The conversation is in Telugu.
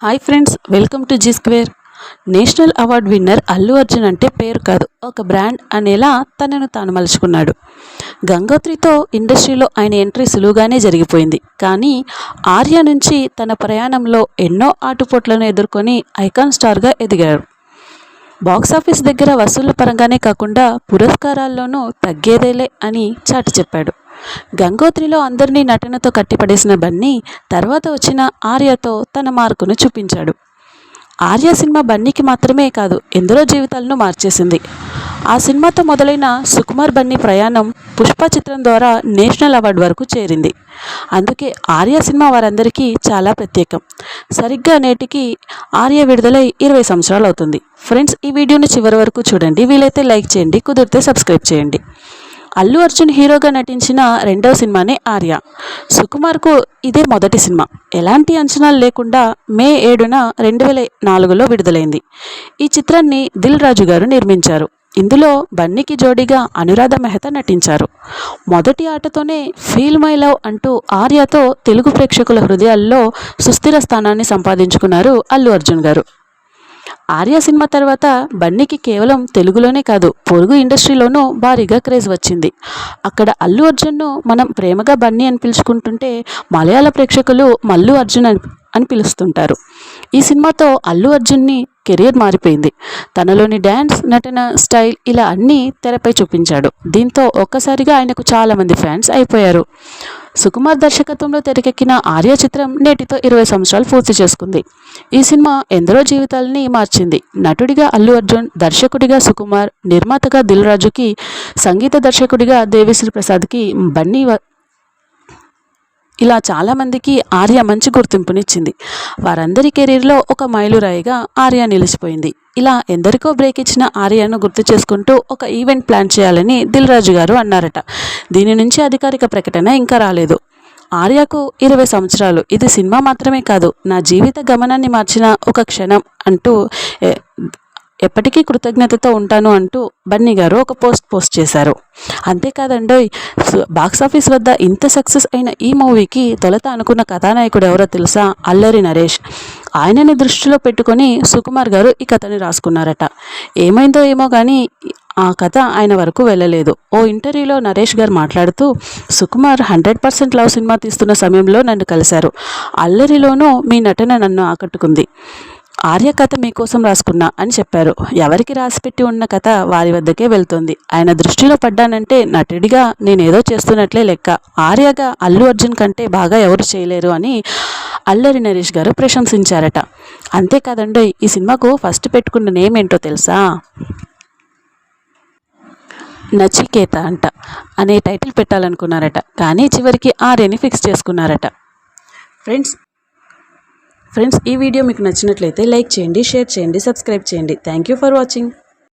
Hi friends, welcome to Zee square. National award winner Allu Arjun అంటే పేరు కాదు, ఒక బ్రాండ్ అనేలా తనను తాను మలుచుకున్నాడు. గంగోత్రితో ఇండస్ట్రీలో ఆయన ఎంట్రీ సులువుగానే జరిగిపోయింది. కానీ ఆర్య నుంచి తన ప్రయాణంలో ఎన్నో ఆటుపోట్లను ఎదుర్కొని ఐకాన్ స్టార్గా ఎదిగాడు. బాక్సాఫీస్ దగ్గర వసూళ్ల పరంగానే కాకుండా పురస్కారాల్లోనూ తగ్గేదేలే అని చాటి చెప్పాడు. గంగోత్రిలో అందరినీ నటనతో కట్టిపడేసిన బన్నీ తర్వాత వచ్చిన ఆర్యతో తన మార్కును చూపించాడు. ఆర్య సినిమా బన్నీకి మాత్రమే కాదు, ఎందరో జీవితాలను మార్చేసింది. ఆ సినిమాతో మొదలైన సుకుమార్ బన్నీ ప్రయాణం పుష్ప చిత్రం ద్వారా నేషనల్ అవార్డు వరకు చేరింది. అందుకే ఆర్య సినిమా వారందరికీ చాలా ప్రత్యేకం. సరిగ్గా నేటికి ఆర్య విడుదలై 20 సంవత్సరాలు అవుతుంది. ఫ్రెండ్స్, ఈ వీడియోని చివరి వరకు చూడండి. వీలైతే లైక్ చేయండి, కుదిరితే సబ్స్క్రైబ్ చేయండి. అల్లు అర్జున్ హీరోగా నటించిన రెండవ సినిమానే ఆర్య. సుకుమార్కు ఇదే మొదటి సినిమా. ఎలాంటి అంచనాలు లేకుండా మే 7న 2004లో విడుదలైంది. ఈ చిత్రాన్ని దిల్ రాజు గారు నిర్మించారు. ఇందులో బన్నీకి జోడీగా అనురాధ మెహతా నటించారు. మొదటి ఆటతోనే ఫీల్ మై లవ్ అంటూ ఆర్యతో తెలుగు ప్రేక్షకుల హృదయాల్లో సుస్థిర స్థానాన్ని సంపాదించుకున్నారు అల్లు అర్జున్ గారు. ఆర్య సినిమా తర్వాత బన్నీకి కేవలం తెలుగులోనే కాదు, పొరుగు ఇండస్ట్రీలోనూ భారీగా క్రేజ్ వచ్చింది. అక్కడ అల్లు అర్జున్ను మనం ప్రేమగా బన్నీ అని పిలుచుకుంటుంటే, మలయాళ ప్రేక్షకులు మల్లు అర్జున్ అని పిలుస్తుంటారు. ఈ సినిమాతో అల్లు అర్జున్ని కెరీర్ మారిపోయింది. తనలోని డ్యాన్స్, నటన స్టైల్ ఇలా అన్నీ తెరపై చూపించాడు. దీంతో ఒక్కసారిగా ఆయనకు చాలామంది ఫ్యాన్స్ అయిపోయారు. సుకుమార్ దర్శకత్వంలో తెరకెక్కిన ఆర్య చిత్రం నేటితో 20 సంవత్సరాలు పూర్తి చేసుకుంది. ఈ సినిమా ఎందరో జీవితాలని మార్చింది. నటుడిగా అల్లు అర్జున్, దర్శకుడిగా సుకుమార్, నిర్మాతగా దిల్ రాజుకి, సంగీత దర్శకుడిగా దేవిశ్రీ ప్రసాద్కి, బన్నీ ఇలా చాలామందికి ఆర్య మంచి గుర్తింపునిచ్చింది. వారందరి కెరీర్లో ఒక మైలురాయిగా ఆర్య నిలిచిపోయింది. ఇలా ఎందరికో బ్రేక్ ఇచ్చిన ఆర్యను గుర్తు చేసుకుంటూ ఒక ఈవెంట్ ప్లాన్ చేయాలని దిల్ రాజు గారు అన్నారట. దీని నుంచి అధికారిక ప్రకటన ఇంకా రాలేదు. ఆర్యకు 20 సంవత్సరాలు. ఇది సినిమా మాత్రమే కాదు, నా జీవిత గమనాన్ని మార్చిన ఒక క్షణం అంటూ ఎప్పటికీ కృతజ్ఞతతో ఉంటాను అంటూ బన్నీ గారు ఒక పోస్ట్ చేశారు. అంతేకాదండోయ్, బాక్సాఫీస్ వద్ద ఇంత సక్సెస్ అయిన ఈ మూవీకి తొలుత అనుకున్న కథానాయకుడు ఎవరో తెలుసా? అల్లరి నరేష్. ఆయనని దృష్టిలో పెట్టుకొని సుకుమార్ గారు ఈ కథని రాసుకున్నారట. ఏమైందో ఏమో కానీ ఆ కథ ఆయన వరకు వెళ్ళలేదు. ఓ ఇంటర్వ్యూలో నరేష్ గారు మాట్లాడుతూ, సుకుమార్ 100% లవ్ సినిమా తీస్తున్న సమయంలో నన్ను కలిశారు. అల్లరిలోనూ మీ నటన నన్ను ఆకట్టుకుంది. ఆర్య కథ మీకోసం రాసుకున్నా అని చెప్పారు. ఎవరికి రాసిపెట్టి ఉన్న కథ వారి వద్దకే వెళ్తుంది. ఆయన దృష్టిలో పడ్డానంటే నటుడిగా నేనేదో చేస్తున్నట్లే లెక్క. ఆర్యగా అల్లు అర్జున్ కంటే బాగా ఎవరు చేయలేరు అని అల్లరి నరేష్ గారు ప్రశంసించారట. అంతేకాదండి, ఈ సినిమాకు ఫస్ట్ పెట్టుకున్న నేమ్ ఏంటో తెలుసా? నచికేత అంట అనే టైటిల్ పెట్టాలనుకున్నారట. కానీ చివరికి ఆర్యని ఫిక్స్ చేసుకున్నారట. ఫ్రెండ్స్, ఈ వీడియో మీకు నచ్చినట్లయితే లైక్ చేయండి, షేర్ చేయండి, సబ్స్క్రైబ్ చేయండి. Thank you for watching.